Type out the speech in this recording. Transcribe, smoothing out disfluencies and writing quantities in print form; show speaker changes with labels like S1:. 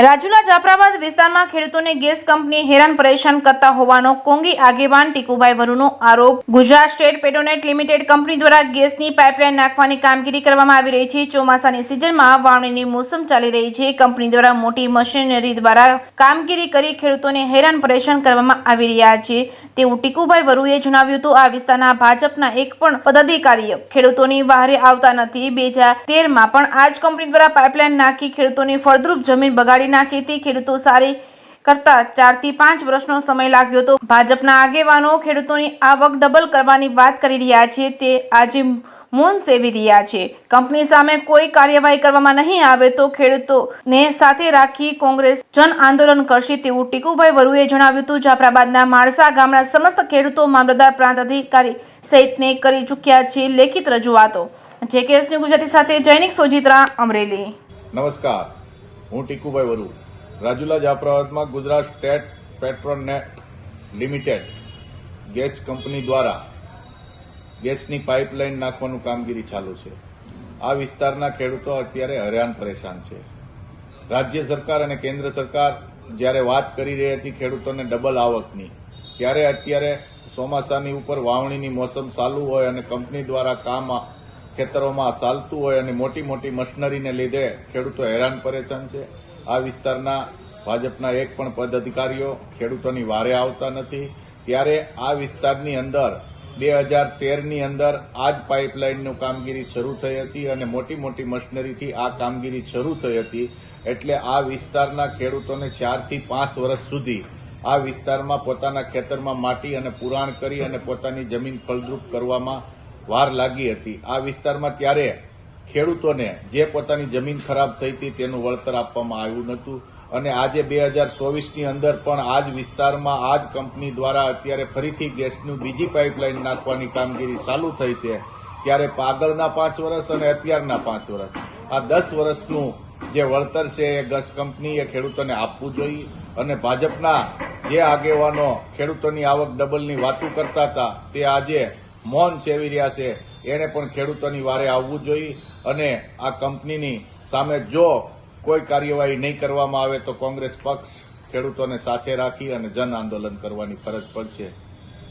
S1: રાજુલા જાફરાબાદ વિસ્તારમાં ખેડૂતોને gas company હેરાન પરેશાન કરતા હોવાનો કોંગી આગેવાન ટીકુભાઈ વરુનો આરોપ। Gujarat State Petronet limited company દ્વારા ગેસની પાઇપલાઇન નાખવાની કામગીરી કરવામાં આવી રહી છે। ચોમાસાની સિઝનમાં વાવણીની મોસમ ચાલી રહી છે। કંપની દ્વારા મોટી મશીનરી દ્વારા કામગીરી કરી ખેડૂતોને હેરાન પરેશાન કરવામાં આવી રહ્યા છે તેવું ટીકુભાઈ વરુએ જણાવ્યું હતું। આ વિસ્તારના ભાજપના એક પણ પદાધિકારીઓ ખેડૂતોની વહારે આવતા નથી। 2013માં પણ આ જ કંપની દ્વારા પાઇપલાઇન નાખી ખેડૂતોની ફળદ્રુપ જમીન બગાડી નાખી હતી। ખેડૂતો સારી કરતા 4 થી 5 વર્ષનો સમય લાગ્યો હતો। ભાજપના આગેવાનો ખેડૂતોની આવક ડબલ કરવાની વાત કરી રહ્યા છે તે આજે મૌન સેવી રહ્યા છે। કંપની સામે કોઈ કાર્યવાહી કરવામાં નહીં આવે તો ખેડૂતોને સાથે રાખી કોંગ્રેસ જન આંદોલન કરશે તેવું ટીકુભાઈ વરુએ જણાવ્યું હતું। જાફરાબાદના માળસા ગામના સમસ્ત ખેડૂતો મામલતદાર પ્રાંત અધિકારી સહિતને કરી ચૂક્યા છે લેખિત રજૂઆતો। જેકેએસ ન્યૂઝ ગુજરાતી સાથે જૈનિક સોજિત્રા અમરેલી।
S2: નમસ્કાર, હું ટીકુભાઈ વરુ રાજુલા જાફરાબાદમાં Gujarat State Petronet Limited gas company દ્વારા ગેસની પાઇપલાઇન નાખવાનું કામગીરી ચાલુ છે। આ વિસ્તારના ખેડૂતો અત્યારે હેરાન પરેશાન છે। રાજ્ય સરકાર અને કેન્દ્ર સરકાર જ્યારે વાત કરી રહી હતી ખેડૂતોને ડબલ આવકની, ત્યારે અત્યારે ચોમાસાની ઉપર વાવણીની મોસમ ચાલુ હોય અને કંપની દ્વારા કામ ખેતરોમાં ચાલતું હોય અને મોટી મોટી મશીનરીને લીધે ખેડૂતો હેરાન પરેશાન છે। આ વિસ્તારના ભાજપના એક પણ પદાધિકારીઓ ખેડૂતોની વારે આવતા નથી। ત્યારે આ વિસ્તારની અંદર 2013ની અંદર આ જ પાઇપલાઇનનું કામગીરી શરૂ થઈ હતી અને મોટી મોટી મશીનરીથી આ કામગીરી શરૂ થઈ હતી। એટલે આ વિસ્તારના ખેડૂતોને 4 થી 5 વર્ષ સુધી આ વિસ્તારમાં પોતાના ખેતરમાં માટી અને પુરાણ કરી અને પોતાની જમીન ફળદ્રુપ કરવામાં વાર લાગી હતી। આ વિસ્તારમાં ત્યારે ખેડૂતોને જે પોતાની જમીન ખરાબ થઈ હતી તેનું વળતર આપવામાં આવ્યું નહોતું અને આજે 2024ની અંદર પણ આ જ વિસ્તારમાં આ જ કંપની દ્વારા અત્યારે ફરીથી ગેસનું બીજી પાઇપલાઇન નાખવાની કામગીરી ચાલુ થઈ છે। ત્યારે આગળના 5 વર્ષ અને અત્યારના 5 વર્ષ આ 10 વર્ષનું જે વળતર છે એ ગેસ કંપનીએ ખેડૂતોને આપવું જોઈએ અને ભાજપના જે આગેવાનો ખેડૂતોની આવક ડબલની વાતો કરતા હતા તે આજે મૌન સેવી રહ્યા છે। એને પણ ખેડૂતોની વારે આવવું જોઈએ અને આ કંપનીની સામે જો કોઈ કાર્યવાહી નહીં કરવામાં આવે તો કોંગ્રેસ પક્ષ ખેડૂતોને સાથે રાખી અને જન આંદોલન કરવાની ફરજ પડશે।